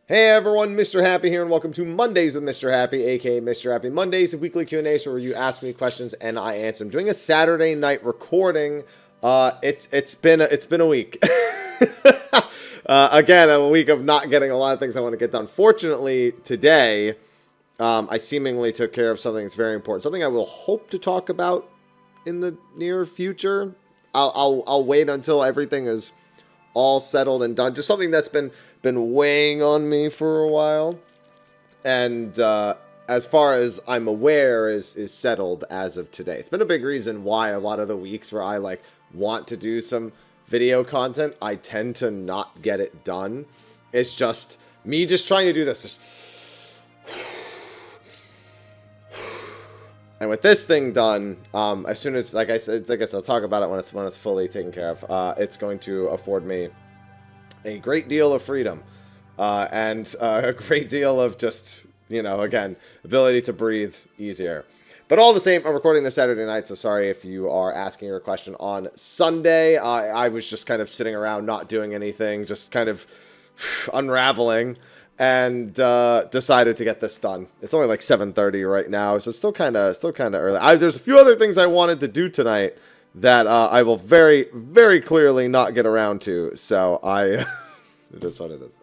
Hey everyone, Mrhappy here, and welcome to Mondays with Mrhappy, aka Mrhappy Mondays, a weekly Q&A show where you ask me questions and I answer them. Doing a Saturday night recording. It's been a week. Again, a week of not getting a lot of things I want to get done. Fortunately, today, I seemingly took care of something that's very important. Something I will hope to talk about in the near future. I'll wait until everything is all settled and done. Just something that's been weighing on me for a while, and as far as I'm aware, is settled as of today. It's been a big reason why a lot of the weeks where I want to do some video content, I tend to not get it done. It's just me just trying to do this. And with this thing done, as soon as, like I said, I guess I'll talk about it when it's fully taken care of. It's going to afford me a great deal of freedom, and a great deal of just, again, ability to breathe easier. But all the same, I'm recording this Saturday night, so sorry if you are asking your question on Sunday. I was just kind of sitting around not doing anything, just kind of unraveling, and decided to get this done. It's only like 7:30 right now, so it's still kind of early. There's a few other things I wanted to do tonight that I will very, very clearly not get around to. So it is what it is.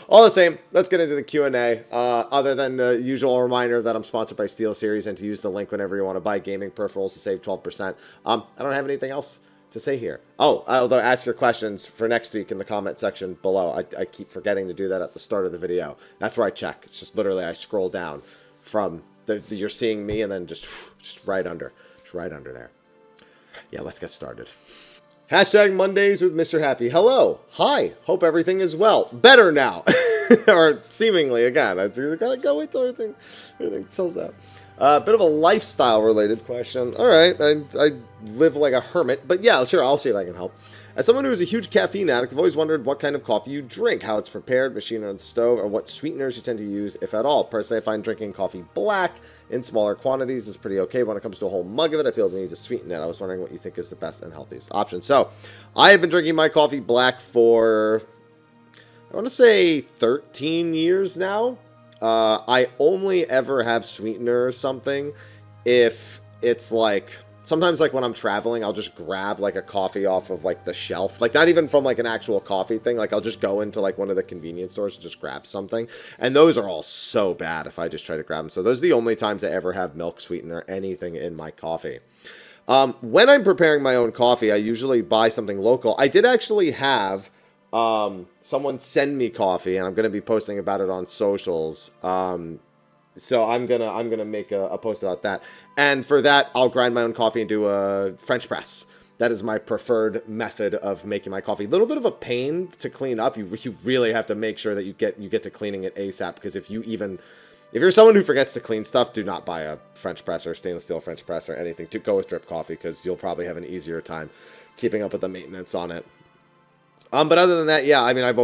All the same, let's get into the Q&A. Other than the usual reminder that I'm sponsored by SteelSeries and to use the link whenever you want to buy gaming peripherals to save 12%. I don't have anything else to say here. Oh, although ask your questions for next week in the comment section below. I keep forgetting to do that at the start of the video. That's where I check. It's just literally I scroll down from you're seeing me and then just right under there. Yeah, let's get started. Hashtag Mondays with Mrhappy. Hello. Hi. Hope everything is well. Better now. Or seemingly, again. I gotta go wait till everything chills out. Bit of a lifestyle-related question. All right. I live like a hermit. But yeah, sure, I'll see if I can help. As someone who is a huge caffeine addict, I've always wondered what kind of coffee you drink, how it's prepared, machine on the stove, or what sweeteners you tend to use, if at all. Personally, I find drinking coffee black in smaller quantities is pretty okay. When it comes to a whole mug of it, I feel the need to sweeten it. I was wondering what you think is the best and healthiest option. So, I have been drinking my coffee black for, I want to say 13 years now. I only ever have sweetener or something if it's like, sometimes like when I'm traveling, I'll just grab like a coffee off of like the shelf, like not even from like an actual coffee thing. Like I'll just go into like one of the convenience stores and just grab something. And those are all so bad if I just try to grab them. So those are the only times I ever have milk sweetener, anything in my coffee. When I'm preparing my own coffee, I usually buy something local. I did actually have someone send me coffee, and I'm going to be posting about it on socials. So I'm gonna make a post about that. And for that, I'll grind my own coffee and do a French press. That is my preferred method of making my coffee. A little bit of a pain to clean up. You really have to make sure that you get to cleaning it ASAP, because if you're someone who forgets to clean stuff, do not buy a French press or stainless steel French press or anything. To go with drip coffee, because you'll probably have an easier time keeping up with the maintenance on it. But other than that, yeah, I mean, I've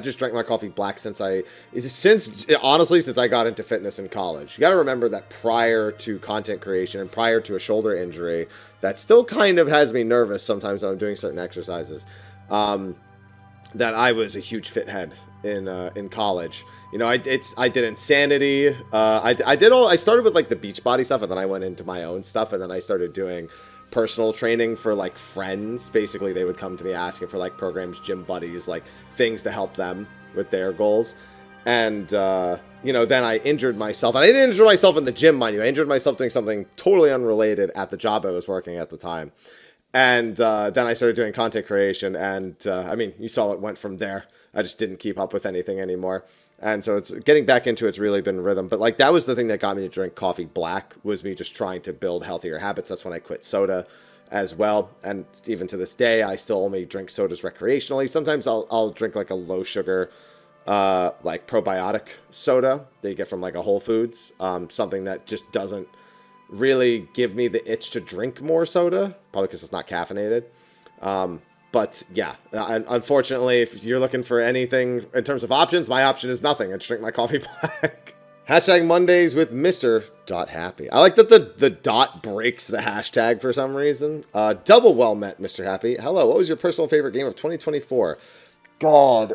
just drank my coffee black since I got into fitness in college. You got to remember that prior to content creation and prior to a shoulder injury, that still kind of has me nervous sometimes when I'm doing certain exercises, that I was a huge fit head in college. I did Insanity. I started with like the Beachbody stuff, and then I went into my own stuff, and then I started doing personal training for like friends. Basically, they would come to me asking for like programs, gym buddies, like things to help them with their goals. And then I injured myself, and I didn't injure myself in the gym, mind you. I injured myself doing something totally unrelated at the job I was working at the time. And then I started doing content creation, and I mean, you saw it went from there. I just didn't keep up with anything anymore. And so it's getting back into it's really been rhythm. But like that was the thing that got me to drink coffee black, was me just trying to build healthier habits. That's when I quit soda as well. And even to this day, I still only drink sodas recreationally. Sometimes I'll drink like a low sugar, like probiotic soda that you get from like a Whole Foods. Something that just doesn't really give me the itch to drink more soda, probably because it's not caffeinated. But yeah, unfortunately, if you're looking for anything in terms of options, my option is nothing. I just drink my coffee black. Hashtag Mondays with Mr.Happy. I like that the dot breaks the hashtag for some reason. Double well met, Mrhappy. Hello, what was your personal favorite game of 2024? God,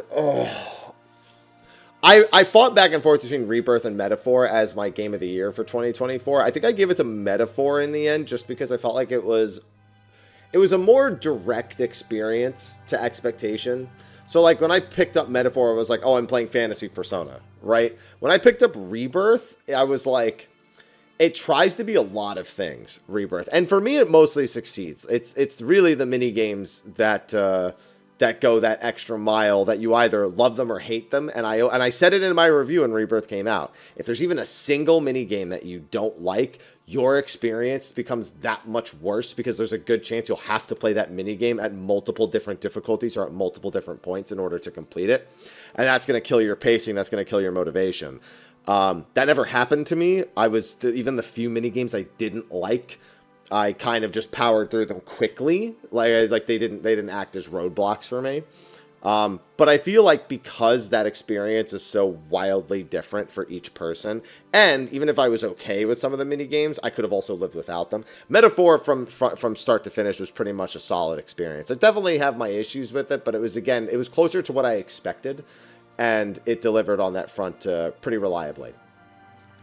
I fought back and forth between Rebirth and Metaphor as my game of the year for 2024. I think I gave it to Metaphor in the end just because I felt like it was a more direct experience to expectation. So like when I picked up Metaphor, I was like, oh, I'm playing Fantasy Persona, right? When I picked up Rebirth, I was like, it tries to be a lot of things, Rebirth. And for me, it mostly succeeds. It's really the mini games that go that extra mile, that you either love them or hate them. And I said it in my review when Rebirth came out. If there's even a single mini game that you don't like, your experience becomes that much worse because there's a good chance you'll have to play that mini game at multiple different difficulties or at multiple different points in order to complete it. And that's going to kill your pacing. That's going to kill your motivation. That never happened to me. Even the few mini games I didn't like, I kind of just powered through them quickly. Like they didn't act as roadblocks for me. But I feel like because that experience is so wildly different for each person, and even if I was okay with some of the mini games, I could have also lived without them. Metaphor from start to finish was pretty much a solid experience. I definitely have my issues with it, but it was closer to what I expected, and it delivered on that front pretty reliably.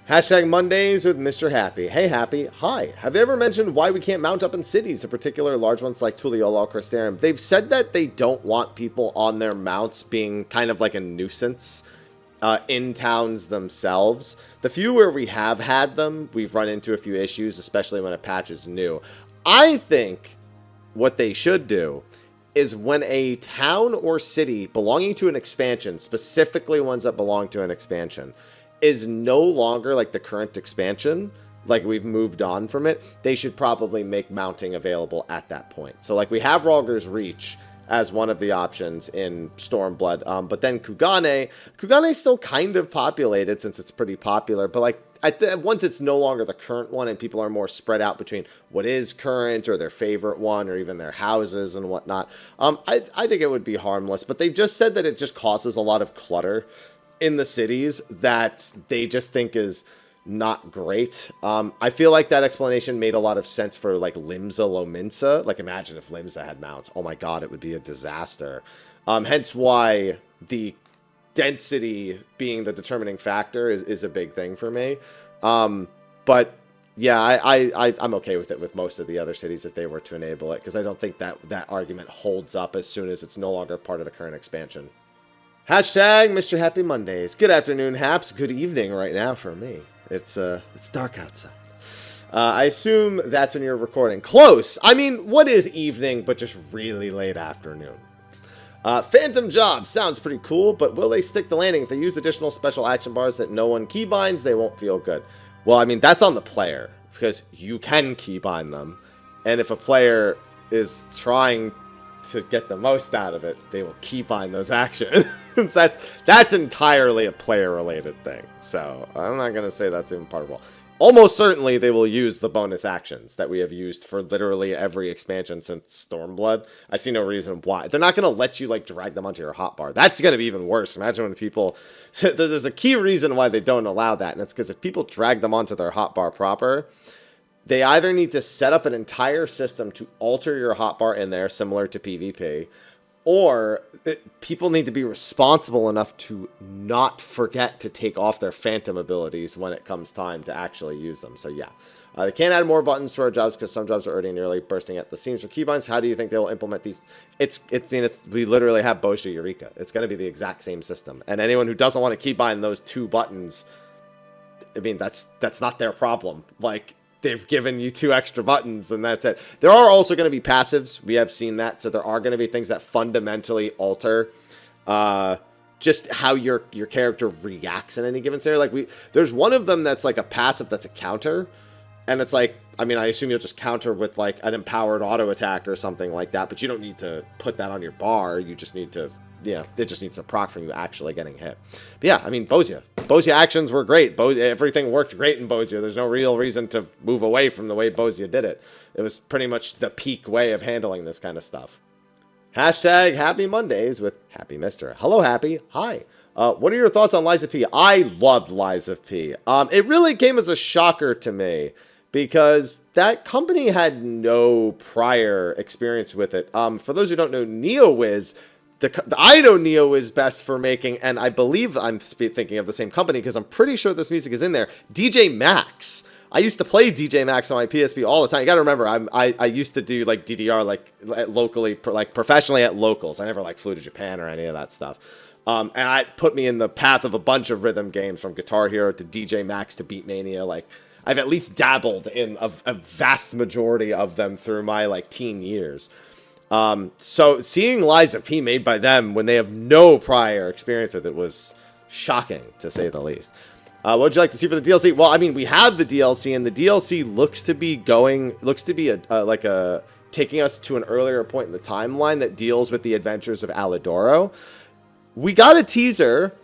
Hashtag Mondays with Mr. Happy. Hey, Happy. Hi. Have they ever mentioned why we can't mount up in cities, in particular large ones like Tuliyola or Crystarium? They've said that they don't want people on their mounts being kind of like a nuisance in towns themselves. The few where we have had them, we've run into a few issues, especially when a patch is new. I think what they should do is when a town or city belonging to an expansion, specifically ones that belong to an expansion, is no longer like the current expansion, like we've moved on from it, they should probably make mounting available at that point. So like we have Hrothgar's Reach as one of the options in Stormblood, but then Kugane's still kind of populated since it's pretty popular, but like once it's no longer the current one and people are more spread out between what is current or their favorite one or even their houses and whatnot, I think it would be harmless. But they've just said that it just causes a lot of clutter in the cities that they just think is not great. I feel like that explanation made a lot of sense for like Limsa Lominsa. Like imagine if Limsa had mounts. Oh my god, it would be a disaster. Hence why the density being the determining factor is a big thing for me. But yeah, I'm okay with it with most of the other cities if they were to enable it, because I don't think that argument holds up as soon as it's no longer part of the current expansion. Hashtag Mr. Happy Mondays. Good afternoon, Haps. Good evening right now for me. It's dark outside. I assume that's when you're recording. Close. I mean, what is evening but just really late afternoon? Phantom Job sounds pretty cool, but will they stick the landing? If they use additional special action bars that no one keybinds, they won't feel good. Well, I mean, that's on the player, because you can keybind them. And if a player is trying to get the most out of it, they will keybind those actions. That's entirely a player-related thing. So I'm not going to say that's even part of it. Almost certainly they will use the bonus actions that we have used for literally every expansion since Stormblood. I see no reason why. They're not going to let you like drag them onto your hotbar. That's going to be even worse. Imagine when people... There's a key reason why they don't allow that, and it's because if people drag them onto their hotbar proper, they either need to set up an entire system to alter your hotbar in there, similar to PvP, or people need to be responsible enough to not forget to take off their phantom abilities when it comes time to actually use them. So yeah, they can't add more buttons to our jobs because some jobs are already nearly bursting at the seams for keybinds. How do you think they will implement these? We literally have Bozja Eureka. It's going to be the exact same system. And anyone who doesn't want to keybind those two buttons, I mean, that's not their problem. Like, they've given you 2 extra buttons, and that's it. There are also going to be passives. We have seen that. So there are going to be things that fundamentally alter just how your character reacts in any given scenario. Like, there's one of them that's like a passive that's a counter. And it's like, I mean, I assume you'll just counter with like an empowered auto attack or something like that. But you don't need to put that on your bar. You just need to... Yeah, it just needs to proc from you actually getting hit. But yeah, I mean, Bozja actions were great. Everything worked great in Bozja. There's no real reason to move away from the way Bozja did it. It was pretty much the peak way of handling this kind of stuff. Hashtag Happy Mondays with Happy Mister. Hello, Happy. Hi. What are your thoughts on Lies of P? I loved Lies of P. It really came as a shocker to me, because that company had no prior experience with it. For those who don't know, NeoWiz I know Neo is best for making, and I believe I'm thinking of the same company because I'm pretty sure this music is in there, DJ Max. I used to play DJ Max on my PSP all the time. You got to remember, I used to do like DDR like locally, like professionally at locals. I never like flew to Japan or any of that stuff. And I put me in the path of a bunch of rhythm games, from Guitar Hero to DJ Max to Beatmania. Like, I've at least dabbled in a vast majority of them through my like teen years. So seeing Liza P made by them when they have no prior experience with it was shocking, to say the least. What would you like to see for the DLC? Well, I mean, we have the DLC, and the DLC looks to be taking us to an earlier point in the timeline that deals with the adventures of Alidoro. We got a teaser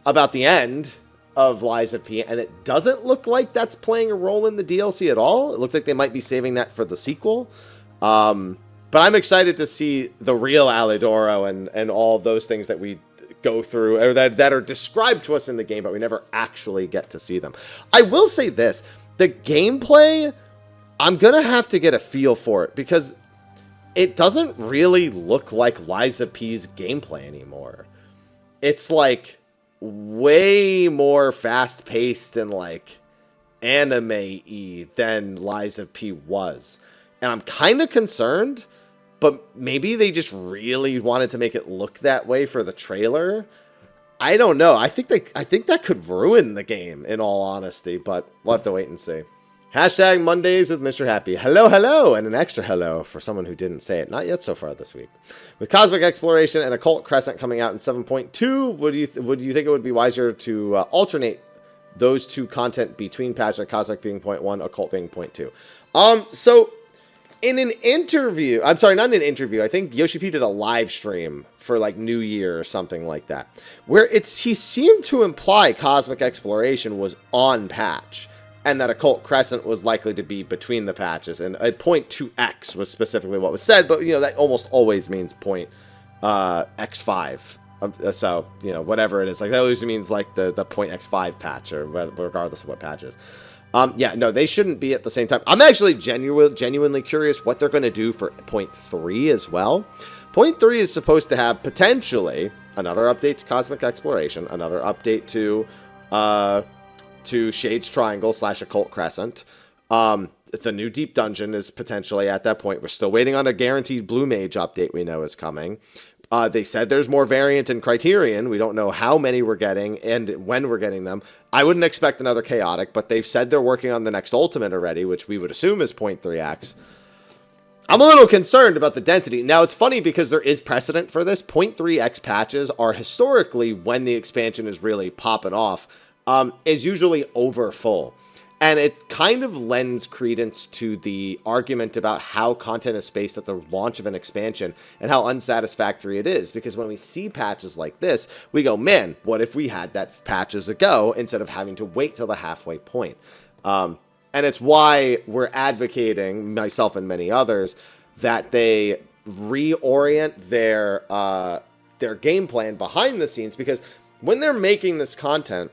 about the end of Liza P, and it doesn't look like that's playing a role in the DLC at all. It looks like they might be saving that for the sequel. But I'm excited to see the real Alidoro and all of those things that we go through, or that are described to us in the game, but we never actually get to see them. I will say this. The gameplay, I'm going to have to get a feel for it, because it doesn't really look like Liza P's gameplay anymore. It's like way more fast-paced and like anime-y than Liza P was. And I'm kind of concerned, but maybe they just really wanted to make it look that way for the trailer. I don't know. I think that could ruin the game, in all honesty, but we'll have to wait and see. Hashtag Mondays with Mr. Happy. Hello, hello, and an extra hello for someone who didn't say it. Not yet so far this week. With Cosmic Exploration and Occult Crescent coming out in 7.2, would you think it would be wiser to alternate those two content between patches, Cosmic being 0.1, Occult being 0.2? So in an interview, I'm sorry, not an interview, I think Yoshi P did a live stream for like New Year or something like that, where he seemed to imply Cosmic Exploration was on patch, and that Occult Crescent was likely to be between the patches, and a 0.2x was specifically what was said, but you know, that almost always means .x5. So, you know, whatever it is, like that always means like the .x5 patch, or regardless of what patch is. Yeah, no, they shouldn't be at the same time. I'm actually genuinely curious what they're going to do for 0.3 as well. 0.3 is supposed to have potentially another update to Cosmic Exploration, another update to Shades Triangle / Occult Crescent. The new Deep Dungeon is potentially at that point. We're still waiting on a guaranteed Blue Mage update we know is coming. They said there's more variant and criterion. We don't know how many we're getting and when we're getting them. I wouldn't expect another chaotic, but they've said they're working on the next ultimate already, which we would assume is 0.3x. I'm a little concerned about the density. Now, it's funny because there is precedent for this. 0.3x patches are historically, when the expansion is really popping off, is usually over full. And it kind of lends credence to the argument about how content is spaced at the launch of an expansion and how unsatisfactory it is. Because when we see patches like this, we go, man, what if we had that patches ago instead of having to wait till the halfway point? And it's why we're advocating, myself and many others, that they reorient their game plan behind the scenes. Because when they're making this content,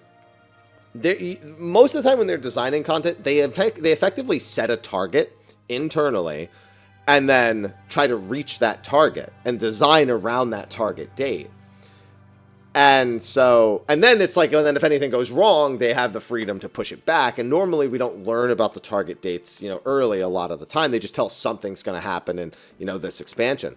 most of the time when they're designing content, they effectively set a target internally and then try to reach that target and design around that target date. And then it's like, and then if anything goes wrong, they have the freedom to push it back. And normally we don't learn about the target dates, you know, early a lot of the time. They just tell something's going to happen in, you know, this expansion.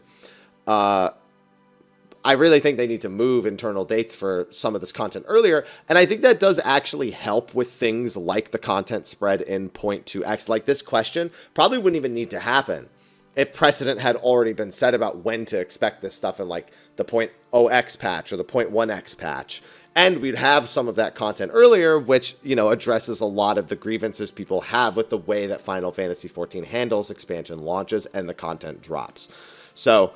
I really think they need to move internal dates for some of this content earlier. And I think that does actually help with things like the content spread in 0.2x. Like this question probably wouldn't even need to happen if precedent had already been set about when to expect this stuff in like the 0.0x patch or the 0.1x patch. And we'd have some of that content earlier, which, you know, addresses a lot of the grievances people have with the way that Final Fantasy XIV handles expansion launches and the content drops. So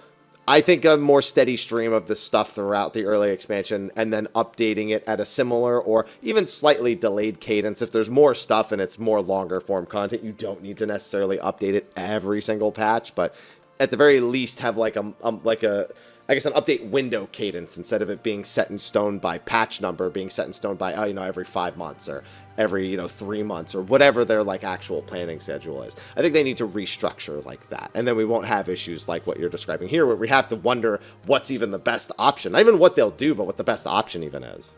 I think a more steady stream of this stuff throughout the early expansion and then updating it at a similar or even slightly delayed cadence. If there's more stuff and it's more longer form content, you don't need to necessarily update it every single patch, but at the very least have like a I guess, an update window cadence instead of it being set in stone by patch number, being set in stone by, every 5 months or every, 3 months or whatever their, like, actual planning schedule is. I think they need to restructure like that. And then we won't have issues like what you're describing here, where we have to wonder what's even the best option. Not even what they'll do, but what the best option even is.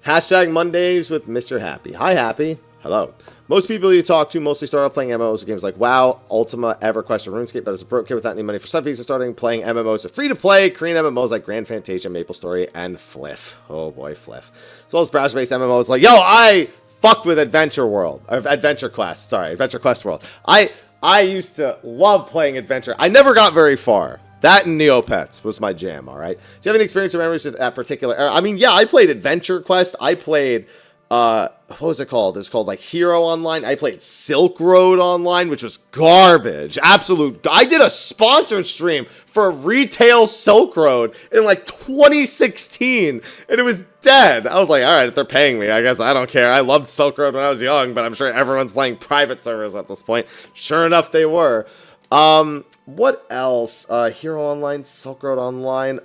Hashtag Mondays with Mr. Happy. Hi, Happy. Hello. Most people you talk to mostly start off playing MMOs with games like WoW, Ultima, EverQuest, or RuneScape, but as a broke kid without any money for sub fees, starting playing MMOs with free-to-play Korean MMOs like Grand Fantasia, MapleStory, and Fliff. Oh boy, Fliff. As well as browser-based MMOs like, I fuck with Adventure World. Or Adventure Quest. Sorry, Adventure Quest World. I used to love playing Adventure. I never got very far. That and Neopets was my jam, all right? Do you have any experience or memories with that particular era? I mean, yeah, I played Adventure Quest. I played, what was it called? It was called, like, Hero Online. I played Silk Road Online, which was garbage. Absolute. I did a sponsored stream for Retail Silk Road in, like, 2016, and it was dead. I was like, all right, if they're paying me, I guess I don't care. I loved Silk Road when I was young, but I'm sure everyone's playing private servers at this point. Sure enough, they were. What else? Hero Online, Silk Road Online.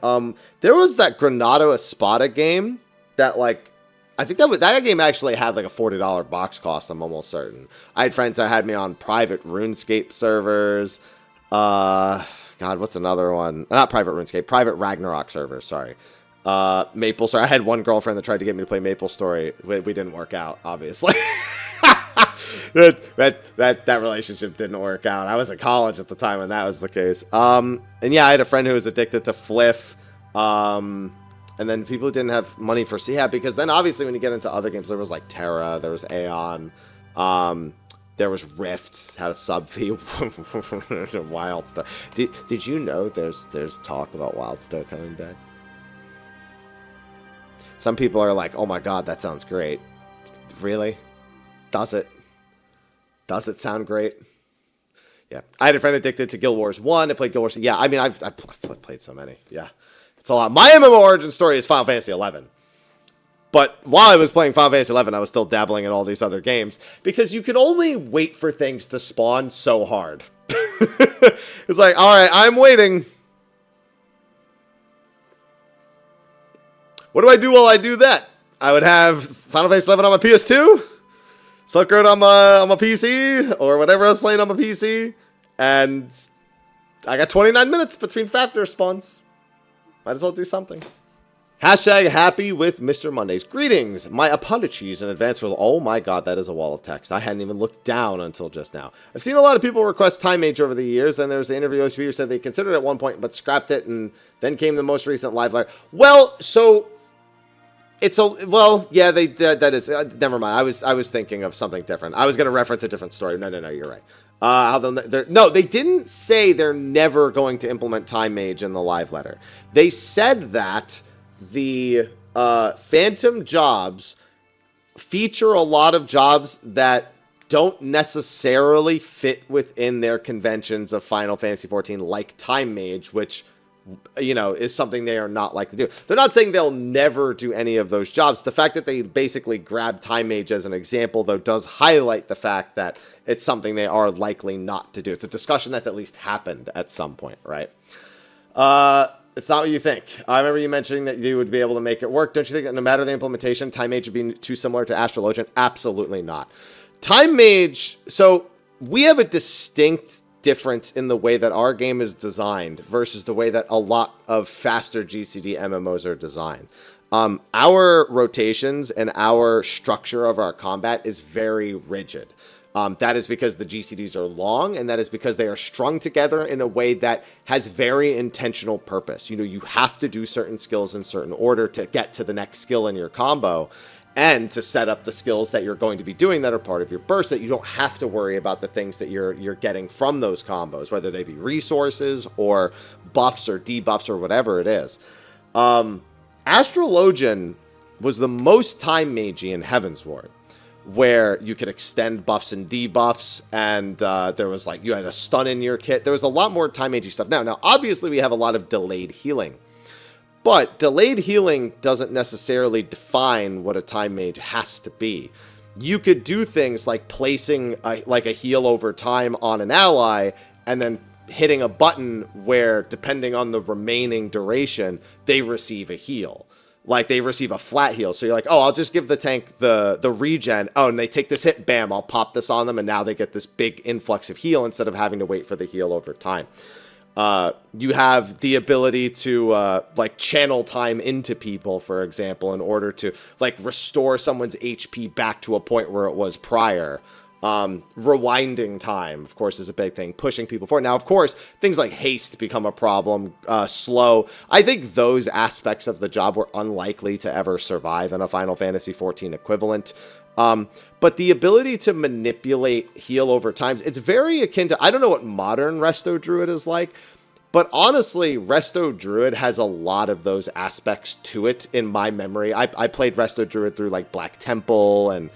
There was that Granado Espada game that, like, I think that game actually had like a $40 box cost, I'm almost certain. I had friends that had me on private RuneScape servers. God, what's another one? Not private RuneScape, private Ragnarok servers, sorry. MapleStory. I had one girlfriend that tried to get me to play MapleStory. We didn't work out, obviously. that relationship didn't work out. I was in college at the time when that was the case. And yeah, I had a friend who was addicted to Fliff. And then people who didn't have money for because then obviously when you get into other games, there was like Terra, there was Aeon, there was Rift, had a sub fee. Wildstar. Did you know there's talk about Wildstar coming back? Some people are like, oh my god, that sounds great. Really? Does it? Does it sound great? Yeah. I had a friend addicted to Guild Wars 1. I played Guild Wars. Yeah, I mean, I've played so many. Yeah. It's a lot. My MMO origin story is Final Fantasy XI. But while I was playing Final Fantasy XI, I was still dabbling in all these other games. Because you can only wait for things to spawn so hard. It's like, alright, I'm waiting. What do I do while I do that? I would have Final Fantasy XI on my PS2. Silk Road on my PC, or whatever I was playing on my PC, and I got 29 minutes between factor spawns. Might as well do something. Hashtag happy with Mr. Mondays. Greetings. My apologies in advance for... Oh my god, that is a wall of text. I hadn't even looked down until just now. I've seen a lot of people request Time Mage over the years, and there's the interview who said they considered it at one point, but scrapped it, and then came the most recent live letter. Well, so... yeah, that is, never mind. I was thinking of something different. I was going to reference a different story. No, you're right. No, they didn't say they're never going to implement Time Mage in the live letter. They said that the Phantom jobs feature a lot of jobs that don't necessarily fit within their conventions of Final Fantasy XIV, like Time Mage, which... is something they are not like to do. They're not saying they'll never do any of those jobs. The fact that they basically grabbed Time Mage as an example, though, does highlight the fact that it's something they are likely not to do. It's a discussion that's at least happened at some point, right? It's not what you think. I remember you mentioning that you would be able to make it work. Don't you think that no matter the implementation, Time Mage would be too similar to Astrologian? Absolutely not. Time Mage... So, we have a distinct... difference in the way that our game is designed versus the way that a lot of faster GCD MMOs are designed. Our rotations and our structure of our combat is very rigid. That is because the GCDs are long, and that is because they are strung together in a way that has very intentional purpose. You have to do certain skills in certain order to get to the next skill in your combo, and to set up the skills that you're going to be doing that are part of your burst, that you don't have to worry about the things that you're getting from those combos, whether they be resources or buffs or debuffs or whatever it is. Astrologian was the most time magey in Heavensward, where you could extend buffs and debuffs, and there was like, you had a stun in your kit. There was a lot more time magey stuff. Now, obviously we have a lot of delayed healing. But delayed healing doesn't necessarily define what a time mage has to be. You could do things like placing a heal over time on an ally, and then hitting a button where, depending on the remaining duration, they receive a heal. Like, they receive a flat heal. So you're like, oh, I'll just give the tank the regen. Oh, and they take this hit, bam, I'll pop this on them, and now they get this big influx of heal instead of having to wait for the heal over time. You have the ability to, like, channel time into people, for example, in order to, like, restore someone's HP back to a point where it was prior. Rewinding time, of course, is a big thing. Pushing people forward. Now, of course, things like haste become a problem. Slow. I think those aspects of the job were unlikely to ever survive in a Final Fantasy XIV equivalent. But the ability to manipulate heal over time, it's very akin to, I don't know what modern Resto Druid is like, but honestly, Resto Druid has a lot of those aspects to it in my memory. I played Resto Druid through, like, Black Temple and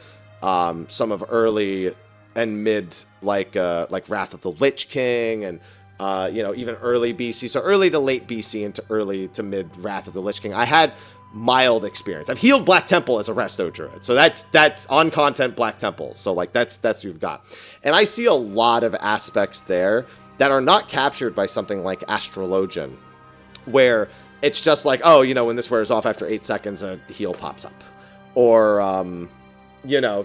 some of early and mid, like Wrath of the Lich King, and even early BC. So early to late BC into early to mid Wrath of the Lich King. I had mild experience. I've healed Black Temple as a Resto Druid, so that's on content Black Temple. So, like, that's what you've got, and I see a lot of aspects there that are not captured by something like Astrologian, where it's just like, oh, when this wears off after 8 seconds, a heal pops up, or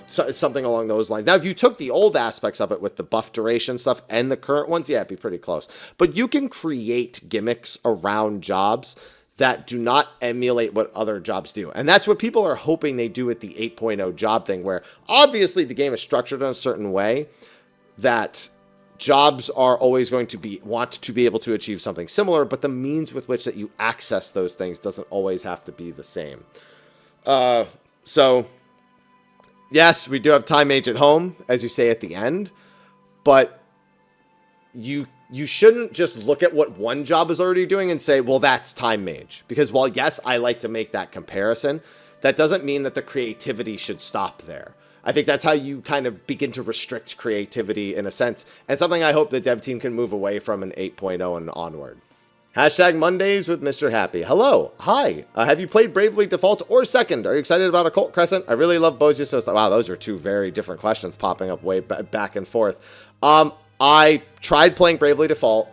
something along those lines. Now, if you took the old aspects of it with the buff duration stuff and the current ones, yeah, it'd be pretty close. But you can create gimmicks around jobs that do not emulate what other jobs do. And that's what people are hoping they do with the 8.0 job thing, where obviously the game is structured in a certain way that jobs are always going to want to be able to achieve something similar, but the means with which that you access those things doesn't always have to be the same. So yes, we do have Time Mage at home, as you say at the end, but you shouldn't just look at what one job is already doing and say, well, that's Time Mage. Because while, yes, I like to make that comparison, that doesn't mean that the creativity should stop there. I think that's how you kind of begin to restrict creativity in a sense, and something I hope the dev team can move away from in 8.0 and onward. Hashtag Mondays with Mr. Happy. Hello. Hi. Have you played Bravely Default or Second? Are you excited about Occult Crescent? I really love Bozius. So wow, those are two very different questions popping up way back and forth. I tried playing Bravely Default.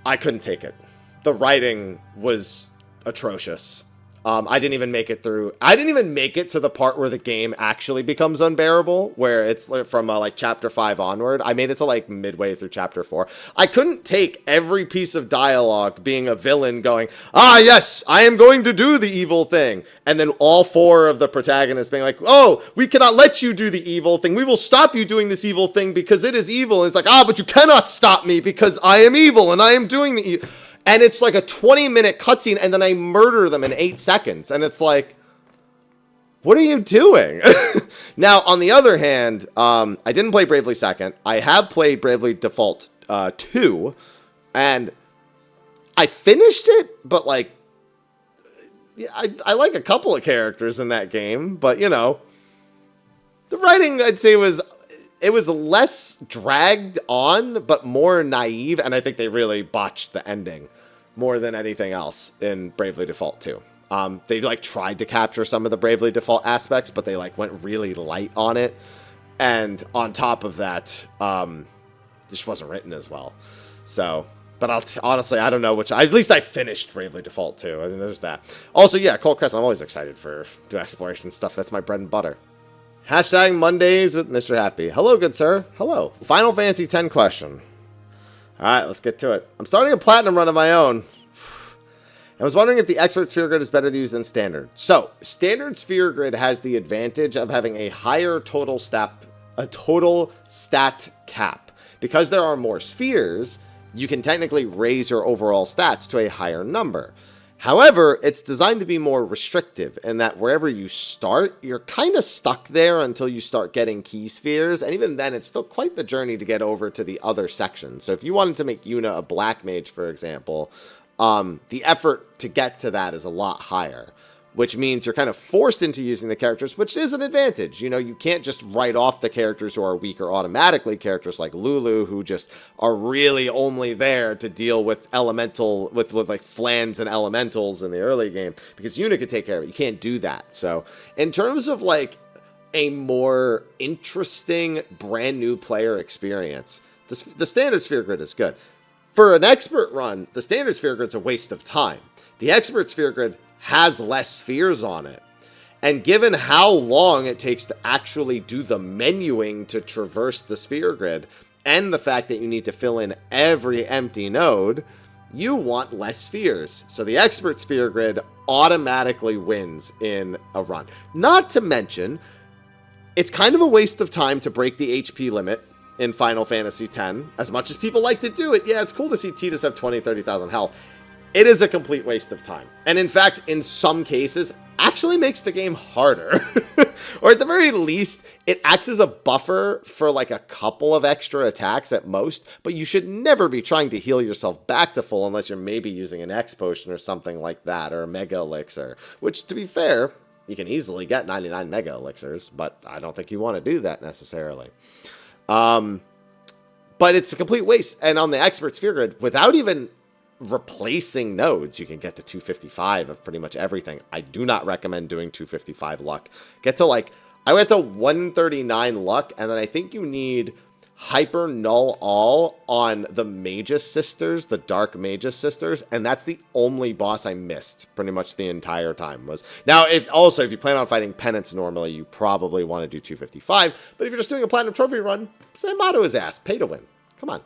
I couldn't take it. The writing was atrocious. I didn't even make it through. I didn't even make it to the part where the game actually becomes unbearable, where it's from like chapter 5 onward. I made it to like midway through chapter 4. I couldn't take every piece of dialogue being a villain going, ah, yes, I am going to do the evil thing. And then all 4 of the protagonists being like, oh, we cannot let you do the evil thing. We will stop you doing this evil thing because it is evil. And it's like, ah, but you cannot stop me because I am evil and I am doing the evil. And it's like a 20-minute cutscene, and then I murder them in 8 seconds. And it's like, what are you doing? Now, on the other hand, I didn't play Bravely Second. I have played Bravely Default 2, and I finished it, but like, I like a couple of characters in that game. But, the writing, I'd say, it was less dragged on, but more naive, and I think they really botched the ending more than anything else in Bravely Default 2. They like tried to capture some of the Bravely Default aspects, but they like went really light on it, and on top of that, this wasn't written as well. So, but honestly, I don't know which. At least I finished Bravely Default 2. I mean, there's that. Also, yeah, Cold Crest. I'm always excited for doing exploration stuff. That's my bread and butter. Hashtag Mondays with Mr. Happy. Hello, good sir. Hello. Final Fantasy X question. All right, let's get to it. I'm starting a platinum run of my own. I was wondering if the Expert Sphere Grid is better to use than Standard. So, Standard Sphere Grid has the advantage of having a higher total stat cap. Because there are more spheres, you can technically raise your overall stats to a higher number. However, it's designed to be more restrictive in that wherever you start, you're kind of stuck there until you start getting key spheres. And even then, it's still quite the journey to get over to the other sections. So if you wanted to make Yuna a black mage, for example, the effort to get to that is a lot higher, which means you're kind of forced into using the characters, which is an advantage. You can't just write off the characters who are weaker automatically, characters like Lulu, who just are really only there to deal with with like flans and elementals in the early game, because Yuna could take care of it. You can't do that. So in terms of like a more interesting brand new player experience, the Standard Sphere Grid is good. For an expert run, the standard sphere grid's a waste of time. The expert sphere grid has less spheres on it. And given how long it takes to actually do the menuing to traverse the sphere grid, and the fact that you need to fill in every empty node, you want less spheres. So the expert sphere grid automatically wins in a run. Not to mention, it's kind of a waste of time to break the HP limit in Final Fantasy X. As much as people like to do it, yeah, it's cool to see Tidus have 20, 30,000 health. It is a complete waste of time. And in fact, in some cases, actually makes the game harder. Or at the very least, it acts as a buffer for like a couple of extra attacks at most, but you should never be trying to heal yourself back to full unless you're maybe using an X potion or something like that, or a Mega Elixir, which, to be fair, you can easily get 99 Mega Elixirs, but I don't think you want to do that necessarily. But it's a complete waste. And on the Expert Sphere Grid, without even replacing nodes, you can get to 255 of pretty much everything. I do not recommend doing 255 luck. Get to like, I went to 139 luck, and then I think you need Hyper Null All on the Mage's Sisters, the Dark Mage's Sisters, and that's the only boss I missed pretty much the entire time. Was now, if you plan on fighting Penance normally, you probably want to do 255, but if you're just doing a Platinum Trophy run, send Motto his ass, pay to win. Come on.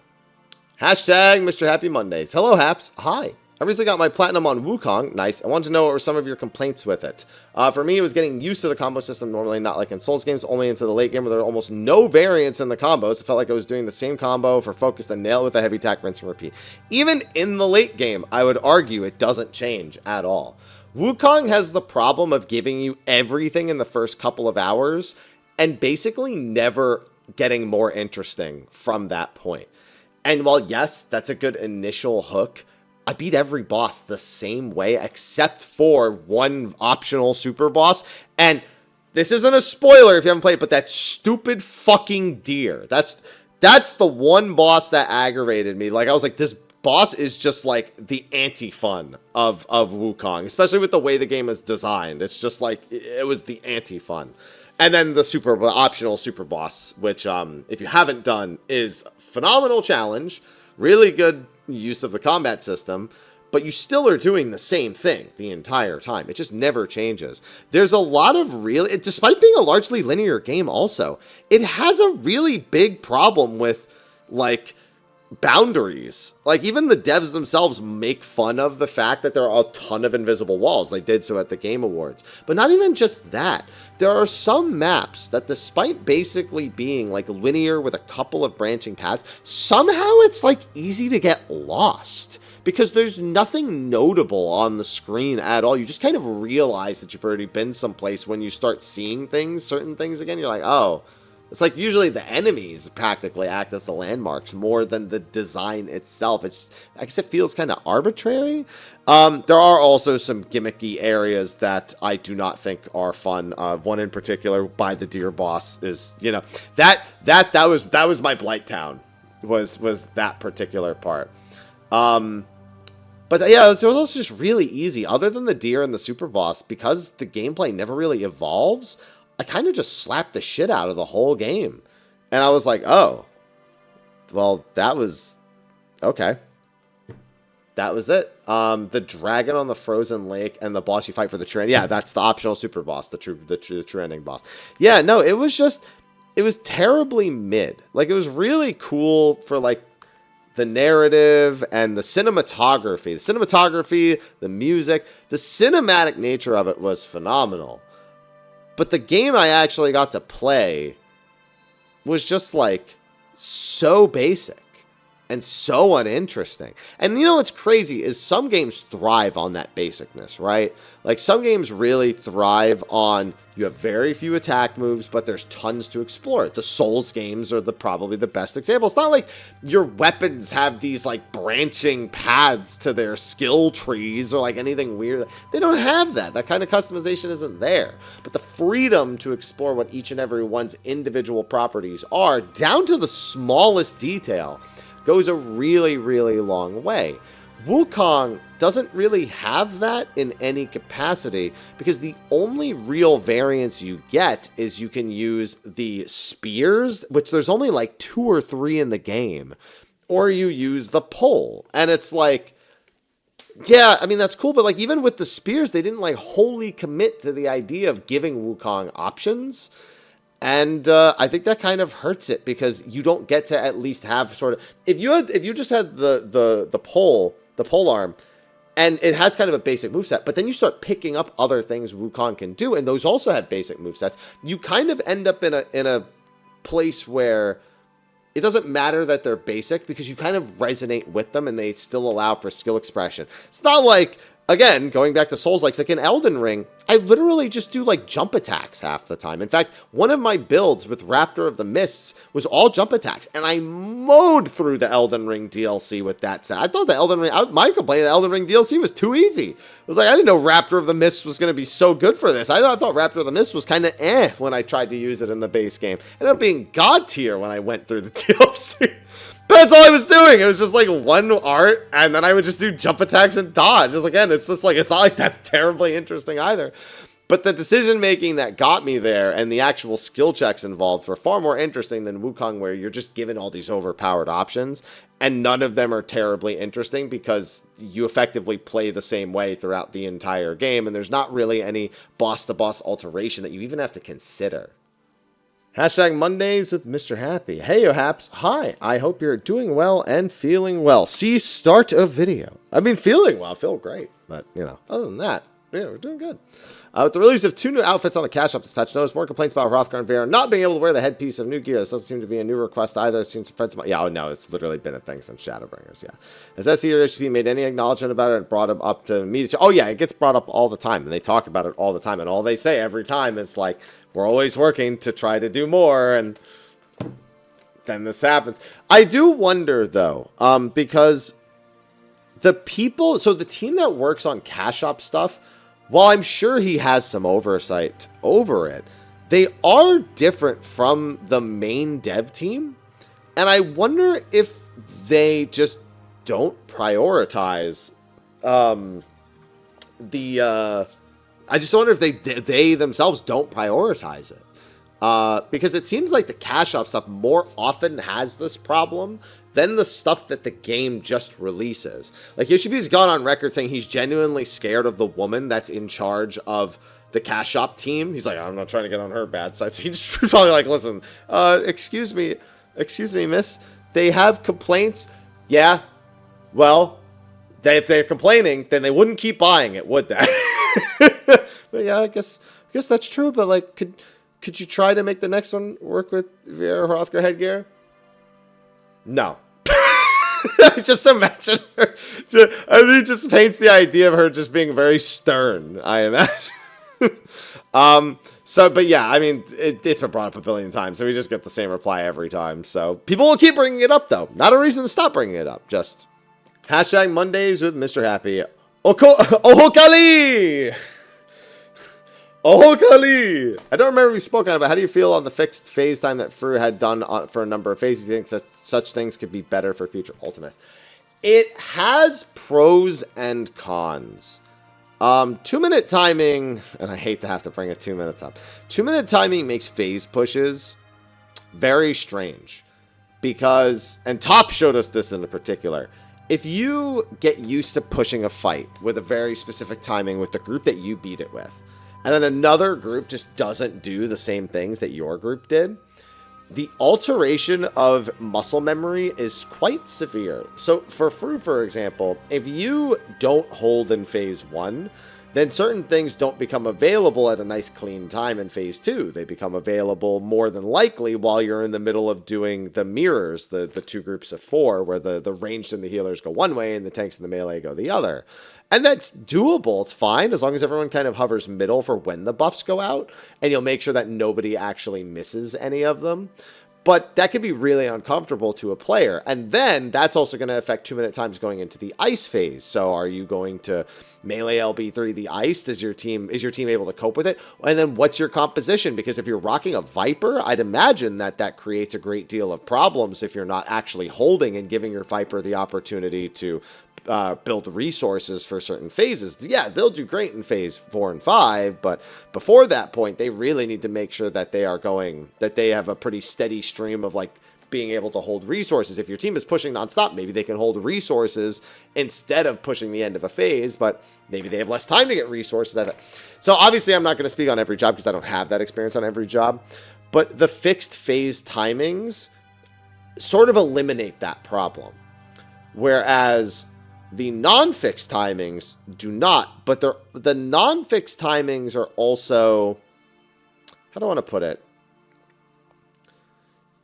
Hashtag Mr. Happy Mondays. Hello, Haps. Hi. I recently got my Platinum on Wukong. Nice. I wanted to know what were some of your complaints with it. For me, it was getting used to the combo system normally, not like in Souls games, only into the late game where there were almost no variance in the combos. It felt like I was doing the same combo for focus and nail with a heavy attack, rinse and repeat. Even in the late game, I would argue it doesn't change at all. Wukong has the problem of giving you everything in the first couple of hours and basically never getting more interesting from that point. And while, yes, that's a good initial hook, I beat every boss the same way except for one optional super boss. And this isn't a spoiler if you haven't played it, but that stupid fucking deer. That's the one boss that aggravated me. Like, I was like, this boss is just like the anti-fun of Wukong, especially with the way the game is designed. It's just like, it was the anti-fun. And then the optional super boss, which, if you haven't done, is phenomenal challenge, really good use of the combat system, but you still are doing the same thing the entire time. It just never changes. There's a lot of despite being a largely linear game also, it has a really big problem with, like, boundaries. Like, even the devs themselves make fun of the fact that there are a ton of invisible walls. They did so at the Game Awards. But not even just that. There are some maps that, despite basically being like linear with a couple of branching paths, somehow it's like easy to get lost because there's nothing notable on the screen at all. You just kind of realize that you've already been someplace when you start seeing certain things again. You're like, oh. It's like usually the enemies practically act as the landmarks more than the design itself. I guess it feels kind of arbitrary. There are also some gimmicky areas that I do not think are fun. One in particular by the deer boss is, that was my Blight Town was that particular part. But yeah, it was also just really easy. Other than the deer and the super boss, because the gameplay never really evolves, I kind of just slapped the shit out of the whole game. And I was like, oh, well, that was okay. That was it. The dragon on the frozen lake and the boss you fight for the true end. Yeah, that's the optional super boss, the true ending boss. Yeah, no, it was terribly mid. Like, it was really cool for, like, the narrative and the cinematography. The cinematography, the music, the cinematic nature of it was phenomenal. But the game I actually got to play was just, like, so basic and so uninteresting. And you know what's crazy is some games thrive on that basicness, right? Like, some games really thrive on, you have very few attack moves, but there's tons to explore. The Souls games are probably the best example. It's not like your weapons have these, like, branching paths to their skill trees or, like, anything weird. They don't have that. That kind of customization isn't there. But the freedom to explore what each and every one's individual properties are, down to the smallest detail, goes a really, really long way. Wukong doesn't really have that in any capacity because the only real variance you get is you can use the spears, which there's only like 2 or 3 in the game. or you use the pole. And it's like, yeah, I mean, that's cool, but like even with the spears, they didn't like wholly commit to the idea of giving Wukong options. And I think that kind of hurts it, because you don't get to at least have sort of, if you just had the pole arm, and it has kind of a basic moveset, but then you start picking up other things Wukong can do, and those also have basic movesets, you kind of end up in a place where it doesn't matter that they're basic, because you kind of resonate with them and they still allow for skill expression. It's not like, again, going back to Souls-likes, like in Elden Ring, I literally just do like jump attacks half the time. In fact, one of my builds with Raptor of the Mists was all jump attacks, and I mowed through the Elden Ring DLC with that set. I thought the Elden Ring, my complaint, the Elden Ring DLC was too easy. It was like, I didn't know Raptor of the Mists was going to be so good for this. I thought Raptor of the Mists was kind of when I tried to use it in the base game. It ended up being god tier when I went through the DLC. But that's all I was doing. It was just like one art, and then I would just do jump attacks and dodge. Just again, it's just like, it's not like that's terribly interesting either. But the decision making that got me there and the actual skill checks involved were far more interesting than Wukong, where you're just given all these overpowered options, and none of them are terribly interesting because you effectively play the same way throughout the entire game, and there's not really any boss-to-boss alteration that you even have to consider. Hashtag Mondays with Mr. Happy. Hey, yo, Haps. Hi. I hope you're doing well and feeling well. See start of video. I mean, feeling well. I feel great. But, you know, other than that, yeah, we're doing good. With the release of 2 new outfits on the cash shop this patch, noticed more complaints about Hrothgar and Viera not being able to wear the headpiece of new gear. This doesn't seem to be a new request either. It seems friends of mine. Yeah, oh no, it's literally been a thing since Shadowbringers, yeah. Has SE or HP made any acknowledgement about it and brought him up to me? Oh yeah, it gets brought up all the time, and they talk about it all the time, and all they say every time is like, we're always working to try to do more, and then this happens. I do wonder, though, because the people... So the team that works on cash shop stuff, while I'm sure he has some oversight over it, they are different from the main dev team. And I wonder if they just don't prioritize I just wonder if they themselves don't prioritize it. Because it seems like the cash shop stuff more often has this problem than the stuff that the game just releases. Like, Yoshibi's gone on record saying he's genuinely scared of the woman that's in charge of the cash shop team. He's like, I'm not trying to get on her bad side. So he's just probably like, listen, excuse me, miss. They have complaints. Yeah, well, if they're complaining, then they wouldn't keep buying it, would they? But yeah, I guess that's true. But like, could you try to make the next one work with Viera Hrothgar headgear? No. I just imagine her. I mean, it just paints the idea of her just being very stern, I imagine. But yeah, I mean, it's been brought up a billion times, so we just get the same reply every time. So people will keep bringing it up, though. Not a reason to stop bringing it up. Just hashtag Mondays with Mr. Happy. Ohokali! Ohokali! I don't remember if we spoke on it, but how do you feel on the fixed phase time that Fru had done for a number of phases? Do you think that such things could be better for future Ultimates? It has pros and cons. 2-minute timing, and I hate to have to bring it 2 minutes up. 2-minute timing makes phase pushes very strange. Because, and Top showed us this in particular, if you get used to pushing a fight with a very specific timing with the group that you beat it with, and then another group just doesn't do the same things that your group did, the alteration of muscle memory is quite severe. So for Fru, for example, if you don't hold in phase 1, then certain things don't become available at a nice clean time in phase 2. They become available more than likely while you're in the middle of doing the mirrors, the 2 groups of 4, where the ranged and the healers go one way and the tanks and the melee go the other. And that's doable. It's fine as long as everyone kind of hovers middle for when the buffs go out, and you'll make sure that nobody actually misses any of them. But that can be really uncomfortable to a player. And then that's also going to affect 2-minute times going into the ice phase. So are you going to melee LB3 the ice? Is your team able to cope with it? And then what's your composition? Because if you're rocking a Viper, I'd imagine that creates a great deal of problems if you're not actually holding and giving your Viper the opportunity to build resources for certain phases. Yeah, they'll do great in phase 4 and 5, but before that point, they really need to make sure that they have a pretty steady stream of like being able to hold resources. If your team is pushing nonstop, maybe they can hold resources instead of pushing the end of a phase, but maybe they have less time to get resources. So obviously I'm not going to speak on every job because I don't have that experience on every job, but the fixed phase timings sort of eliminate that problem. Whereas the non-fixed timings do not, but the non-fixed timings are also, how do I want to put it?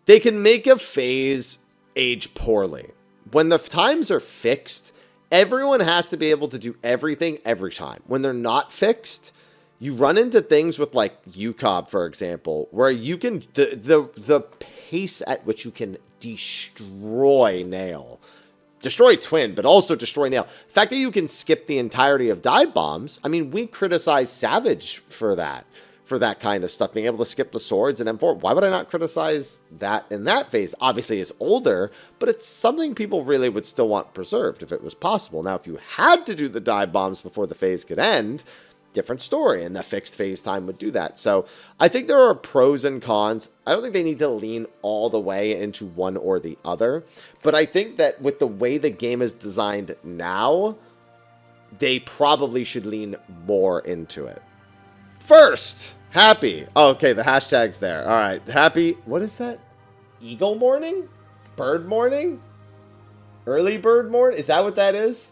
They can make a phase age poorly. When the times are fixed, everyone has to be able to do everything every time. When they're not fixed, you run into things with like UCOB, for example, where you can, the pace at which you can destroy Twin, but also destroy Nail. The fact that you can skip the entirety of dive bombs, I mean, we criticize Savage for that kind of stuff, being able to skip the swords and M4. Why would I not criticize that in that phase? Obviously, it's older, but it's something people really would still want preserved if it was possible. Now, if you had to do the dive bombs before the phase could end, different story, and the fixed phase time would do that. So I think there are pros and cons. I don't think they need to lean all the way into one or the other, but I think that with the way the game is designed now, they probably should lean more into it. First, Happy. Oh, okay, the hashtag's there. All right, Happy. What is that? Eagle morning? Bird morning? Early bird morning? Is that what that is?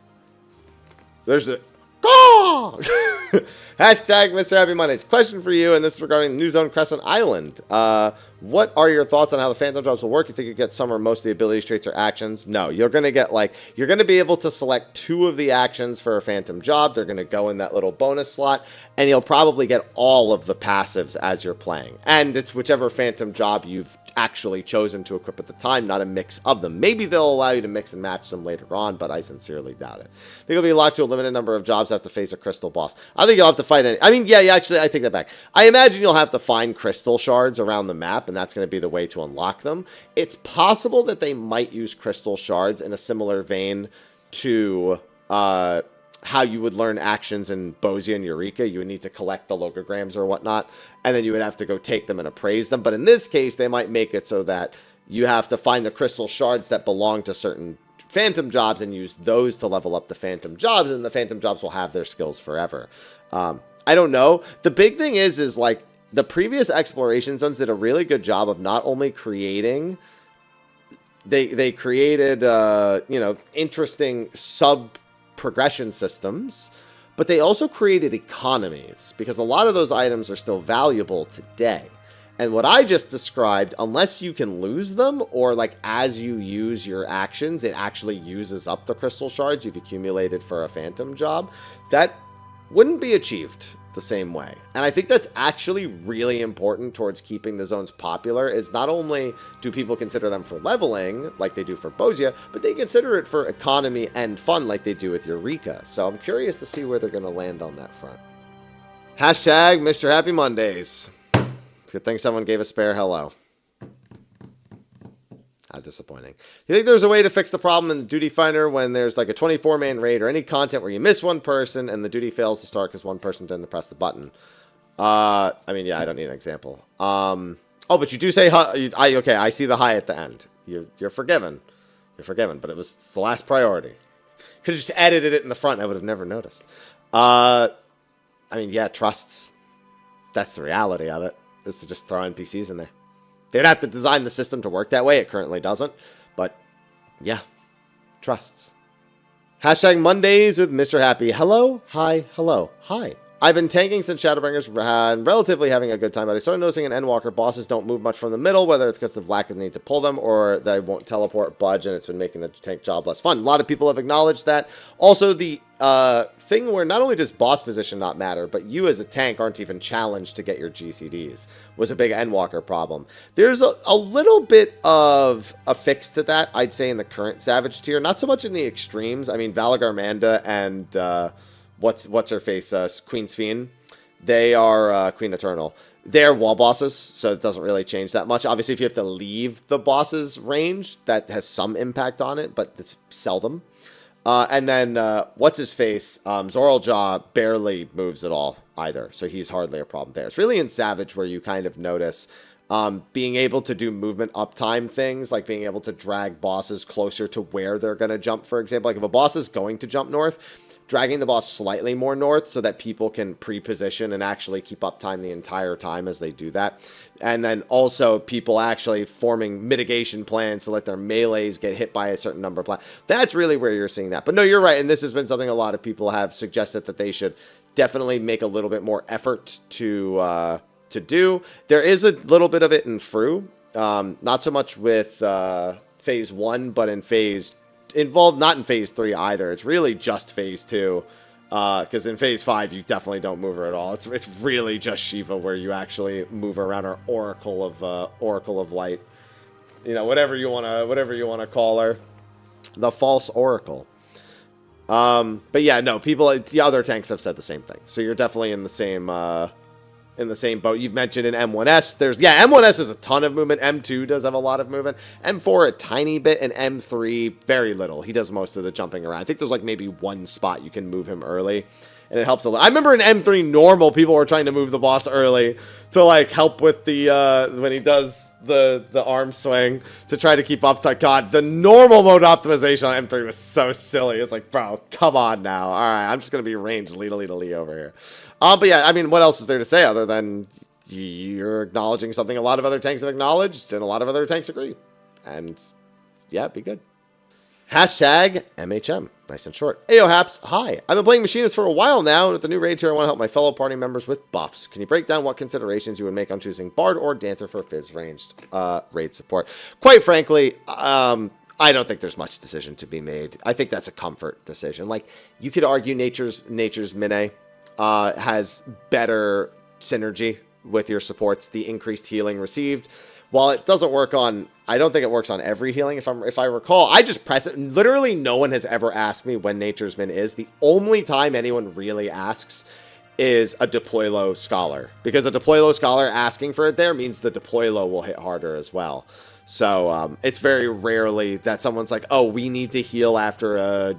There's a... Hashtag Mr. Happy Mondays. Question for you, and this is regarding New Zone Crescent Island. What are your thoughts on how the Phantom Jobs will work? You think you get some or most of the ability traits or actions? No, you're going to get you're going to be able to select 2 of the actions for a Phantom Job. They're going to go in that little bonus slot, and you'll probably get all of the passives as you're playing. And it's whichever Phantom Job you've actually chosen to equip at the time, not a mix of them. Maybe they'll allow you to mix and match them later on, but I sincerely doubt it. I think you'll be locked to a limited number of jobs after face a crystal boss. I think you'll have to fight any... I mean, yeah, actually, I take that back. I imagine you'll have to find crystal shards around the map, and that's going to be the way to unlock them. It's possible that they might use crystal shards in a similar vein to how you would learn actions in Bozia and Eureka. You would need to collect the logograms or whatnot, and then you would have to go take them and appraise them. But in this case, they might make it so that you have to find the crystal shards that belong to certain Phantom Jobs and use those to level up the Phantom Jobs, and the Phantom Jobs will have their skills forever. I don't know. The big thing is like the previous exploration zones did a really good job of not only creating... They created, interesting sub-progression systems, but they also created economies, because a lot of those items are still valuable today. And what I just described, unless you can lose them, or like as you use your actions, it actually uses up the crystal shards you've accumulated for a Phantom Job, that wouldn't be achieved the same way. And I think that's actually really important towards keeping the zones popular, is not only do people consider them for leveling, like they do for Bozia, but they consider it for economy and fun, like they do with Eureka. So I'm curious to see where they're going to land on that front. Hashtag Mr. Happy Mondays. Good thing someone gave a spare hello. How disappointing. You think there's a way to fix the problem in the Duty Finder when there's like a 24-man raid or any content where you miss one person and the duty fails to start because one person didn't press the button? I mean, yeah, I don't need an example. Oh, but you do say hi. Okay, I see the hi at the end. You're forgiven. You're forgiven, but it's the last priority. Could have just edited it in the front. I would have never noticed. I mean, yeah, trusts. That's the reality of it, is to just throw NPCs in there. They'd have to design the system to work that way. It currently doesn't. But, yeah. Trusts. Hashtag Mondays with Mr. Happy. Hello. Hi. Hello. Hi. I've been tanking since Shadowbringers and relatively having a good time, but I started noticing in Endwalker bosses don't move much from the middle, whether it's because of lack of need to pull them or they won't teleport budge, and it's been making the tank job less fun. A lot of people have acknowledged that. Also, the thing where not only does boss position not matter, but you as a tank aren't even challenged to get your GCDs was a big Endwalker problem. There's a little bit of a fix to that, I'd say, in the current Savage tier. Not so much in the extremes. I mean, Valagarmanda and... what's her face? Queen's Fiend. They are Queen Eternal. They're wall bosses, so it doesn't really change that much. Obviously, if you have to leave the boss's range, that has some impact on it, but it's seldom. And then, what's his face? Zoraljaw barely moves at all either, so he's hardly a problem there. It's really in Savage where you kind of notice Being able to do movement uptime things, like being able to drag bosses closer to where they're going to jump, for example. Like if a boss is going to jump north, dragging the boss slightly more north so that people can pre-position and actually keep uptime the entire time as they do that. And then also people actually forming mitigation plans to let their melees get hit by a certain number of That's really where you're seeing that. But no, you're right. And this has been something a lot of people have suggested that they should definitely make a little bit more effort to do. There is a little bit of it in Fru. Not so much with phase 1, but in phase involved, not in phase 3 either. It's really just phase 2. Because in phase 5 you definitely don't move her at all. It's really just Shiva where you actually move her around, her Oracle of Light. You know, whatever you wanna call her. The false Oracle. But yeah, no, the other tanks have said the same thing. So you're definitely in the same boat. You've mentioned in M1S, M1S has a ton of movement. M2 does have a lot of movement. M4 a tiny bit, and M3 very little. He does most of the jumping around. I think there's like maybe one spot you can move him early, and it helps a lot. I remember in M3 normal, people were trying to move the boss early to like help with the when he does the arm swing to try to keep up to God. The normal mode optimization on M3 was so silly. It's like, bro, come on now. All right, I'm just gonna be ranged Lee over here. But yeah, I mean, what else is there to say other than you're acknowledging something a lot of other tanks have acknowledged and a lot of other tanks agree. And yeah, be good. Hashtag MHM. Nice and short. Ayo Haps, hi. I've been playing Machinists for a while now, and with the new raid tier, I want to help my fellow party members with buffs. Can you break down what considerations you would make on choosing Bard or Dancer for Fizz ranged raid support? Quite frankly, I don't think there's much decision to be made. I think that's a comfort decision. Like, you could argue Nature's Mine has better synergy with your supports, the increased healing received. While it doesn't work on, I don't think it works on every healing. If I recall, I just press it. Literally, no one has ever asked me when Nature's Min is. The only time anyone really asks is a deploy low scholar, because a deploy low scholar asking for it there means the deploy low will hit harder as well. So it's very rarely that someone's like, oh, we need to heal after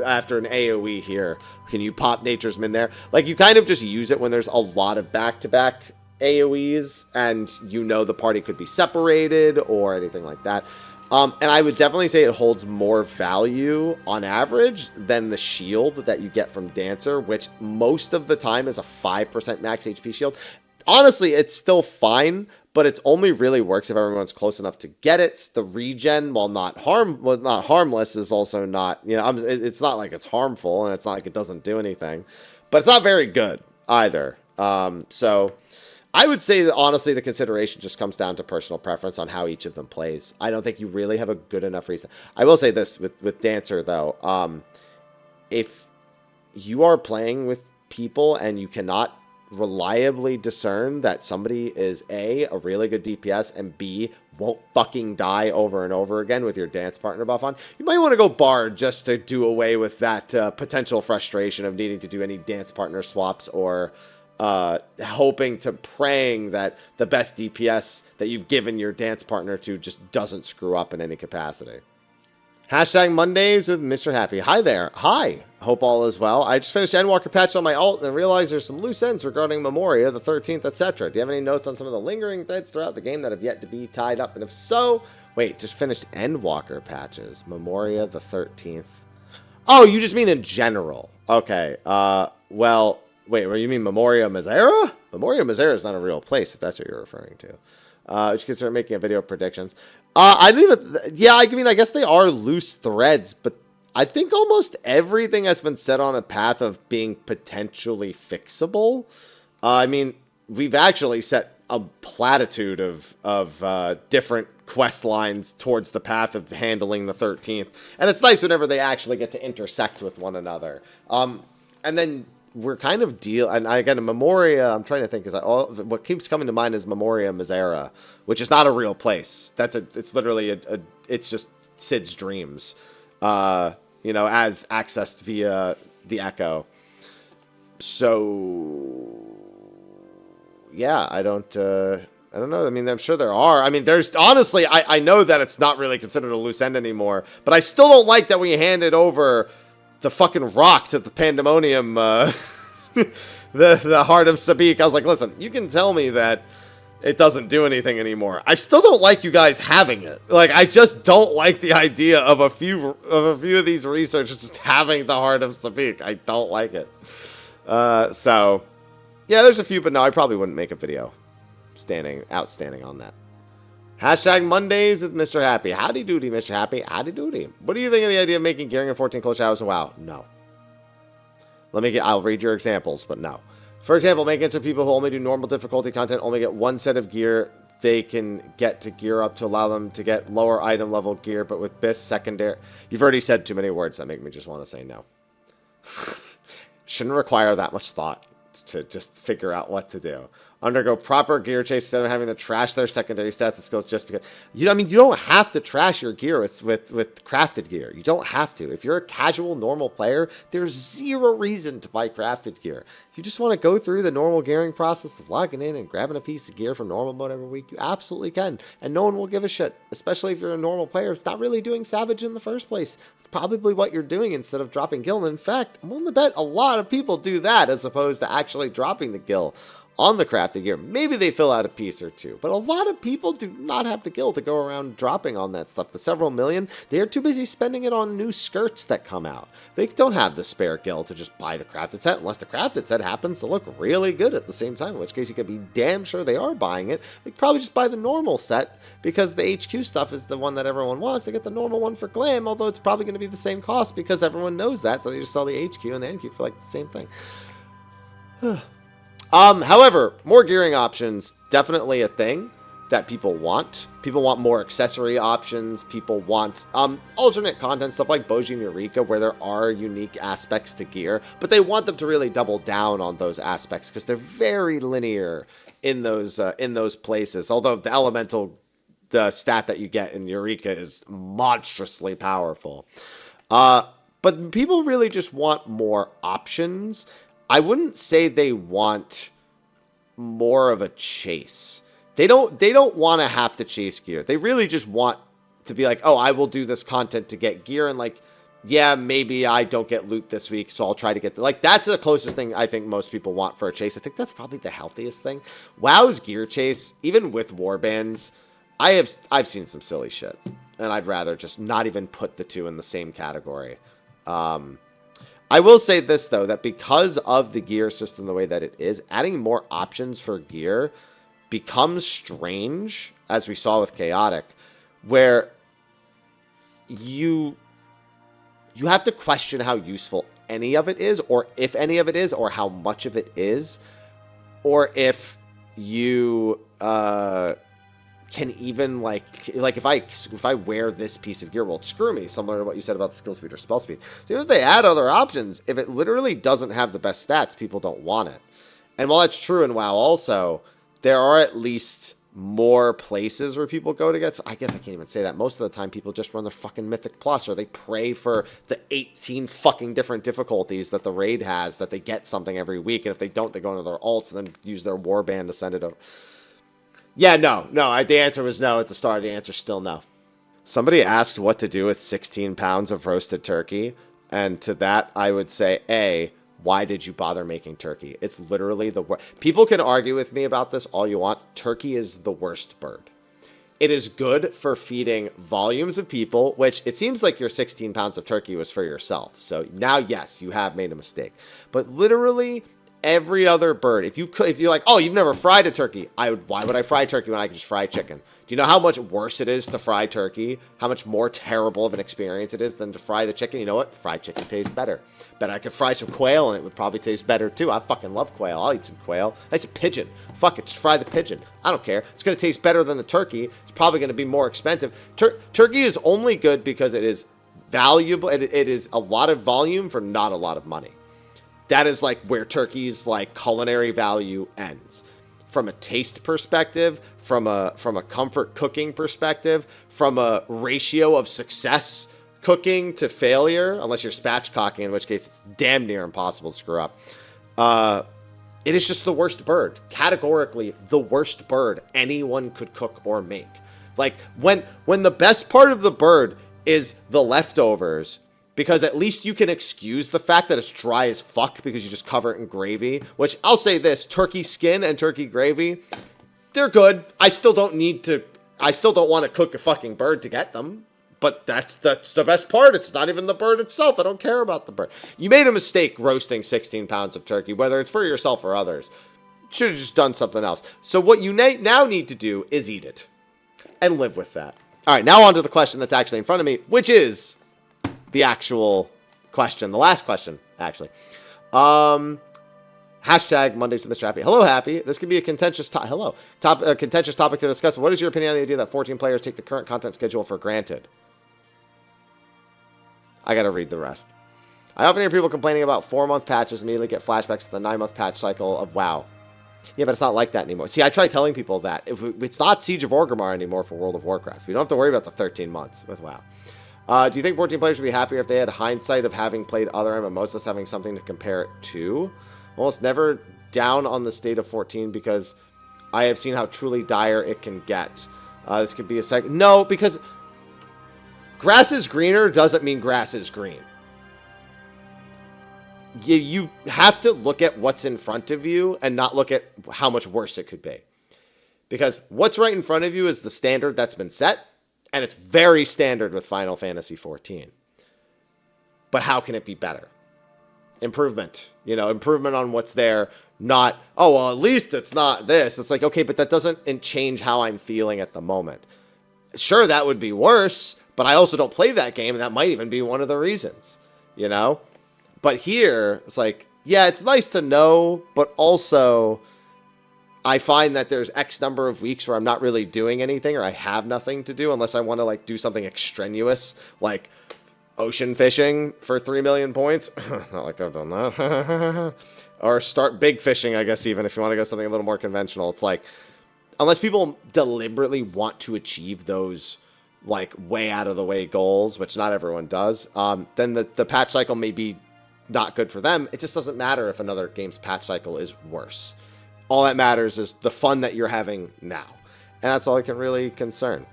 after an AoE here. Can you pop Nature's Min there? Like, you kind of just use it when there's a lot of back-to-back AoEs and you know the party could be separated or anything like that. And I would definitely say it holds more value on average than the shield that you get from Dancer, which most of the time is a 5% max HP shield. Honestly, it's still fine, but it only really works if everyone's close enough to get it. The regen, while not harmless, is also not, you know, it's not like it's harmful, and it's not like it doesn't do anything, but it's not very good either. So I would say that honestly, the consideration just comes down to personal preference on how each of them plays. I don't think you really have a good enough reason. I will say this with Dancer though, if you are playing with people and you cannot reliably discern that somebody is A, really good DPS, and B, won't fucking die over and over again with your dance partner buff on, you might want to go Bard just to do away with that potential frustration of needing to do any dance partner swaps or praying that the best DPS that you've given your dance partner to just doesn't screw up in any capacity. Hashtag Mondays with Mr. Happy. Hi there. Hi. Hope all is well. I just finished Endwalker patch on my alt and realized there's some loose ends regarding Memoria, the 13th, etc. Do you have any notes on some of the lingering threads throughout the game that have yet to be tied up? And if so, wait, just finished Endwalker patches. Memoria, the 13th. Oh, you just mean in general. Okay. Well, wait, what do you mean Memoria Mizera? Memoria Mizera is not a real place, if that's what you're referring to. We should start making a video of predictions. I mean, I guess they are loose threads, but I think almost everything has been set on a path of being potentially fixable. I mean, we've actually set a platitude of different quest lines towards the path of handling the 13th. And it's nice whenever they actually get to intersect with one another. And then we're kind of and again, Memoria, I'm trying to think, what keeps coming to mind is Memoria Mizera, which is not a real place. It's literally it's just Sid's dreams, you know, as accessed via the Echo. So yeah, I don't know. I mean, I'm sure there are. I mean, there's honestly, I know that it's not really considered a loose end anymore, but I still don't like that we handed over the fucking rock to the Pandemonium, the heart of Sabik. I was like, listen, you can tell me that it doesn't do anything anymore. I still don't like you guys having it. Like, I just don't like the idea of a few of these researchers just having the Heart of Sabik. I don't like it. So, yeah, there's a few, but no, I probably wouldn't make a video outstanding on that. Hashtag Mondays with Mr. Happy. Howdy doody, Mr. Happy. Howdy doody. What do you think of the idea of making gearing in 14 close showers? WoW? No. I'll read your examples, but no. For example, make it so people who only do normal difficulty content only get one set of gear they can get to gear up to allow them to get lower item level gear, but with BIS secondary. You've already said too many words that make me just want to say no. Shouldn't require that much thought to just figure out what to do. Undergo proper gear chase instead of having to trash their secondary stats and skills just because. You don't have to trash your gear with crafted gear. You don't have to. If you're a casual, normal player, there's zero reason to buy crafted gear. If you just want to go through the normal gearing process of logging in and grabbing a piece of gear from normal mode every week, you absolutely can. And no one will give a shit, especially if you're a normal player who's not really doing Savage in the first place. It's probably what you're doing instead of dropping Gil. In fact, I'm willing to bet a lot of people do that as opposed to actually dropping the Gil on the crafted gear. Maybe they fill out a piece or two, but a lot of people do not have the gil to go around dropping on that stuff. The several million, they are too busy spending it on new skirts that come out. They don't have the spare gil to just buy the crafted set, unless the crafted set happens to look really good at the same time, in which case you can be damn sure they are buying it. They could probably just buy the normal set, because the HQ stuff is the one that everyone wants. They get the normal one for glam, although it's probably going to be the same cost, because everyone knows that, so they just sell the HQ and the NQ for like the same thing. However, more gearing options, definitely a thing that people want. People want more accessory options. People want alternate content, stuff like Boji and Eureka, where there are unique aspects to gear, but they want them to really double down on those aspects because they're very linear in those places. Although the elemental, the stat that you get in Eureka is monstrously powerful. But people really just want more options. I wouldn't say they want more of a chase. They don't want to have to chase gear. They really just want to be like, oh, I will do this content to get gear, and like, yeah, maybe I don't get loot this week, so I'll try to get like, that's the closest thing I think most people want for a chase. I think that's probably the healthiest thing. WoW's gear chase, even with warbands, I've seen some silly shit, and I'd rather just not even put the two in the same category. I will say this, though, that because of the gear system the way that it is, adding more options for gear becomes strange, as we saw with Chaotic, where you have to question how useful any of it is, or if any of it is, or how much of it is, or if you can even like if I wear this piece of gear, will it screw me? Similar to what you said about the skill speed or spell speed. So if they add other options, if it literally doesn't have the best stats, people don't want it. And while that's true in WoW also, there are at least more places where people go to get. So I guess I can't even say that. Most of the time, people just run their fucking Mythic Plus, or they pray for the 18 fucking different difficulties that the raid has, that they get something every week. And if they don't, they go into their alts and then use their warband to send it over. Yeah, no. The answer was no at the start. The answer's still no. Somebody asked what to do with 16 pounds of roasted turkey. And to that, I would say, A, why did you bother making turkey? It's literally the worst. People can argue with me about this all you want. Turkey is the worst bird. It is good for feeding volumes of people, which it seems like your 16 pounds of turkey was for yourself. So now, yes, you have made a mistake. But literally every other bird, if you're like, oh, you've never fried a turkey, why would I fry turkey when I can just fry chicken? Do you know how much worse it is to fry turkey? How much more terrible of an experience it is than to fry the chicken? You know what? Fried chicken tastes better. Bet I could fry some quail and it would probably taste better too. I fucking love quail. I'll eat some quail. That's a pigeon. Fuck it, just fry the pigeon. I don't care. It's going to taste better than the turkey. It's probably going to be more expensive. Turkey is only good because it is valuable. It is a lot of volume for not a lot of money. That is like where turkey's like culinary value ends. From a taste perspective, from a comfort cooking perspective, from a ratio of success cooking to failure, unless you're spatchcocking, in which case it's damn near impossible to screw up. It is just the worst bird. Categorically, the worst bird anyone could cook or make. Like, when the best part of the bird is the leftovers, because at least you can excuse the fact that it's dry as fuck because you just cover it in gravy, which I'll say this, turkey skin and turkey gravy, they're good. I still don't want to cook a fucking bird to get them. But that's the best part. It's not even the bird itself. I don't care about the bird. You made a mistake roasting 16 pounds of turkey, whether it's for yourself or others. Should have just done something else. So what you now need to do is eat it and live with that. All right, now on to the question that's actually in front of me, which is the actual question, the last question, actually. Hashtag Mondays with Mrhappy. Hello, Happy. This could be a contentious contentious topic to discuss. What is your opinion on the idea that 14 players take the current content schedule for granted? I gotta read the rest. I often hear people complaining about 4-month patches immediately get flashbacks to the 9-month patch cycle of WoW. Yeah, but it's not like that anymore. See, I try telling people that. It's not Siege of Orgrimmar anymore for World of Warcraft. You don't have to worry about the 13 months with WoW. Do you think 14 players would be happier if they had hindsight of having played other MMOs, thus having something to compare it to? Almost never down on the state of 14 because I have seen how truly dire it can get. This could be a second. No, because grass is greener doesn't mean grass is green. You have to look at what's in front of you and not look at how much worse it could be. Because what's right in front of you is the standard that's been set, and it's very standard with Final Fantasy XIV. But how can it be better? Improvement. Improvement on what's there. Not, oh, well, at least it's not this. It's like, okay, but that doesn't change how I'm feeling at the moment. Sure, that would be worse, but I also don't play that game, and that might even be one of the reasons, But here, it's like, yeah, it's nice to know, but also I find that there's X number of weeks where I'm not really doing anything or I have nothing to do unless I want to, do something extraneous, like ocean fishing for 3 million points. Not like I've done that. Or start big fishing, I guess, even if you want to go something a little more conventional. It's like, unless people deliberately want to achieve those way out of the way goals, which not everyone does, then the patch cycle may be not good for them. It just doesn't matter if another game's patch cycle is worse. All that matters is the fun that you're having now. And that's all I can really concern.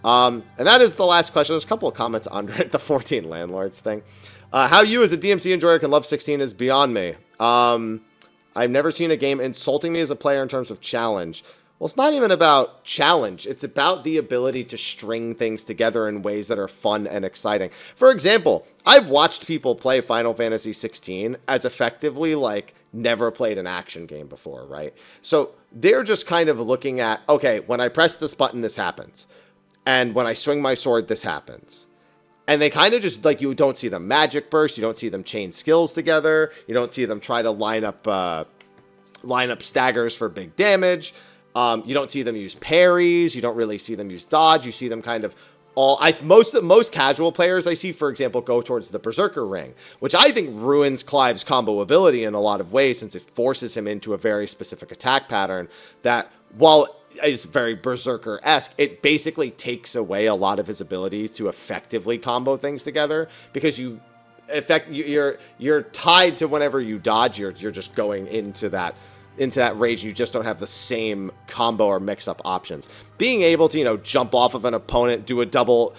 And that is the last question. There's a couple of comments under it, the 14 landlords thing. How you as a DMC enjoyer can love 16 is beyond me. I've never seen a game insulting me as a player in terms of challenge. Well, it's not even about challenge. It's about the ability to string things together in ways that are fun and exciting. For example, I've watched people play Final Fantasy XVI as effectively never played an action game before, right? So they're just kind of looking at, okay, when I press this button, this happens. And when I swing my sword, this happens. And they kind of just, you don't see them magic burst. You don't see them chain skills together. You don't see them try to line up staggers for big damage. You don't see them use parries. You don't really see them use dodge. You see them kind of most casual players I see, for example, go towards the Berserker Ring, which I think ruins Clive's combo ability in a lot of ways since it forces him into a very specific attack pattern that, while is very Berserker-esque, it basically takes away a lot of his abilities to effectively combo things together because you're tied to whenever you dodge, you're just going into that rage. You just don't have the same combo or mix-up options. Being able to, jump off of an opponent, do a double,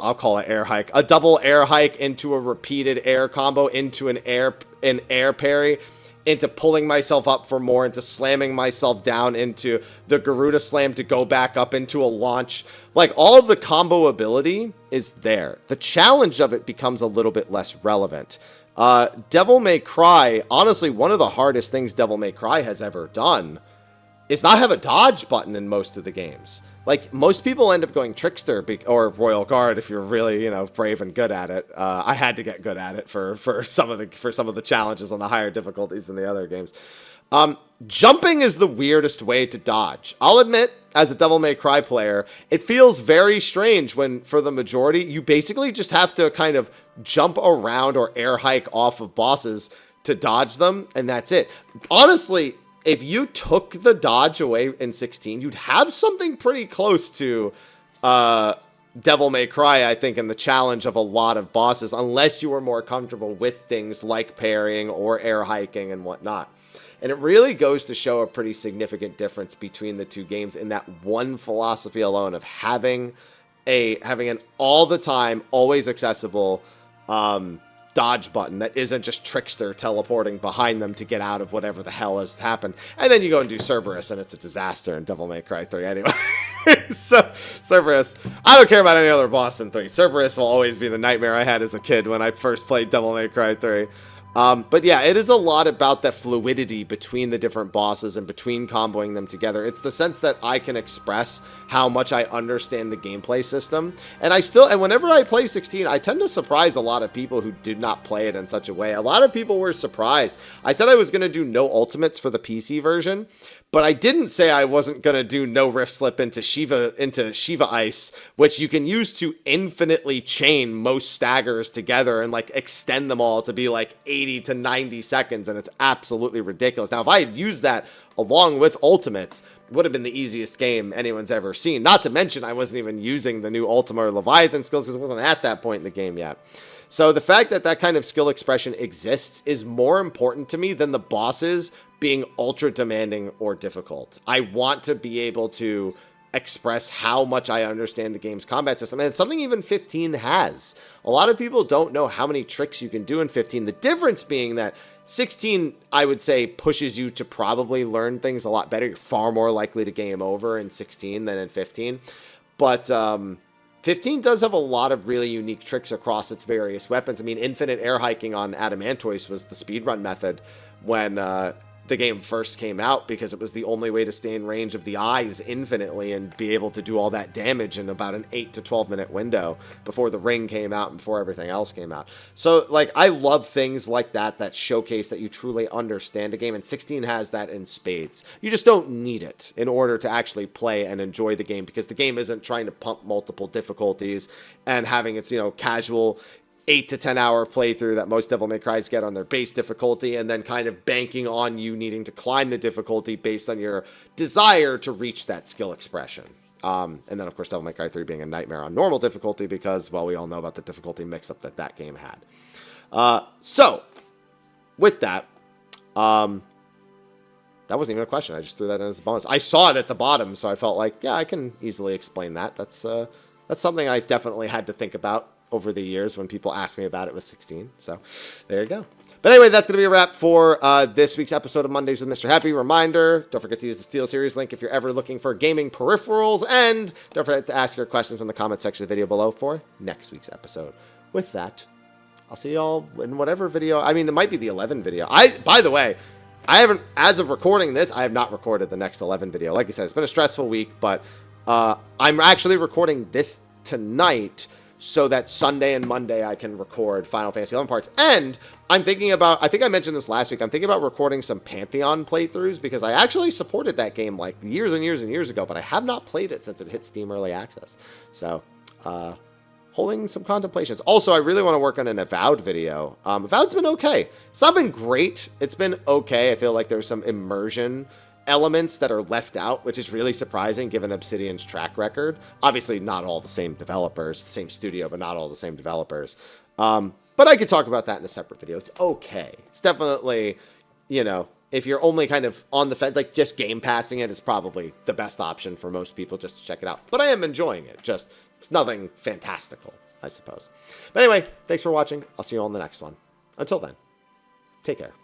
I'll call it air hike, a double air hike into a repeated air combo, into an air parry, into pulling myself up for more, into slamming myself down into the Garuda Slam to go back up into a launch. All of the combo ability is there. The challenge of it becomes a little bit less relevant. Devil May Cry, honestly, one of the hardest things Devil May Cry has ever done is not have a dodge button in most of the games. Most people end up going Trickster or Royal Guard if you're really, brave and good at it. I had to get good at it for some of the challenges on the higher difficulties in the other games. Jumping is the weirdest way to dodge. I'll admit, as a Devil May Cry player, it feels very strange when, for the majority, you basically just have to kind of jump around or air hike off of bosses to dodge them, and that's it. Honestly, if you took the dodge away in 16, you'd have something pretty close to Devil May Cry, I think, in the challenge of a lot of bosses, unless you were more comfortable with things like parrying or air hiking and whatnot. And it really goes to show a pretty significant difference between the two games in that one philosophy alone of having an all the time, always accessible dodge button that isn't just Trickster teleporting behind them to get out of whatever the hell has happened. And then you go and do Cerberus, and it's a disaster in Devil May Cry 3 anyway. So, Cerberus, I don't care about any other boss in 3. Cerberus will always be the nightmare I had as a kid when I first played Devil May Cry 3. But yeah, it is a lot about that fluidity between the different bosses and between comboing them together. It's the sense that I can express how much I understand the gameplay system. And whenever I play 16, I tend to surprise a lot of people who did not play it in such a way. A lot of people were surprised. I said I was going to do no ultimates for the PC version, but I didn't say I wasn't going to do no Rift Slip into Shiva Ice, which you can use to infinitely chain most staggers together and like extend them all to be like 80 to 90 seconds, and it's absolutely ridiculous. Now, if I had used that along with ultimates, it would have been the easiest game anyone's ever seen. Not to mention, I wasn't even using the new Ultima or Leviathan skills because it wasn't at that point in the game yet. So the fact that that kind of skill expression exists is more important to me than the bosses being ultra demanding or difficult. I want to be able to express how much I understand the game's combat system, and it's something even 15 has. A lot of people don't know how many tricks you can do in 15. The difference being that 16, I would say, pushes you to probably learn things a lot better. You're far more likely to game over in 16 than in 15. But 15 does have a lot of really unique tricks across its various weapons. I mean, infinite air hiking on Adamantoise was the speedrun method when the game first came out, because it was the only way to stay in range of the eyes infinitely and be able to do all that damage in about an 8 to 12 minute window before the ring came out and before everything else came out. So, like, I love things like that that showcase that you truly understand a game, and 16 has that in spades. You just don't need it in order to actually play and enjoy the game, because the game isn't trying to pump multiple difficulties and having its, casual 8 to 10 hour playthrough that most Devil May Cries get on their base difficulty, and then kind of banking on you needing to climb the difficulty based on your desire to reach that skill expression. And then, of course, Devil May Cry 3 being a nightmare on normal difficulty because, well, we all know about the difficulty mix-up that game had. So, with that, that wasn't even a question. I just threw that in as a bonus. I saw it at the bottom, so I felt like, yeah, I can easily explain that. That's something I've definitely had to think about over the years when people ask me about it with 16. So there you go. But anyway, that's going to be a wrap for this week's episode of Mondays with Mrhappy. Reminder, don't forget to use the SteelSeries link if you're ever looking for gaming peripherals, and don't forget to ask your questions in the comment section of the video below for next week's episode. With that, I'll see y'all in whatever video. I mean, it might be the 11 video. By the way, I haven't, as of recording this, I have not recorded the next 11 video. Like I said, it's been a stressful week, but I'm actually recording this tonight so that Sunday and Monday I can record Final Fantasy 11 parts. And I'm thinking about, I think I mentioned this last week, I'm thinking about recording some Pantheon playthroughs, because I actually supported that game like years and years and years ago, but I have not played it since it hit Steam Early Access. So, holding some contemplations. Also, I really want to work on an Avowed video. Avowed's been okay. It's not been great. It's been okay. I feel like there's some immersion elements that are left out, which is really surprising given Obsidian's track record. Obviously, not all the same developers, the same studio, but not all the same developers. But I could talk about that in a separate video. It's okay. It's definitely, if you're only kind of on the fence, like just game passing it is probably the best option for most people just to check it out. But I am enjoying it. Just, it's nothing fantastical, I suppose. But anyway, thanks for watching. I'll see you all in the next one. Until then, take care.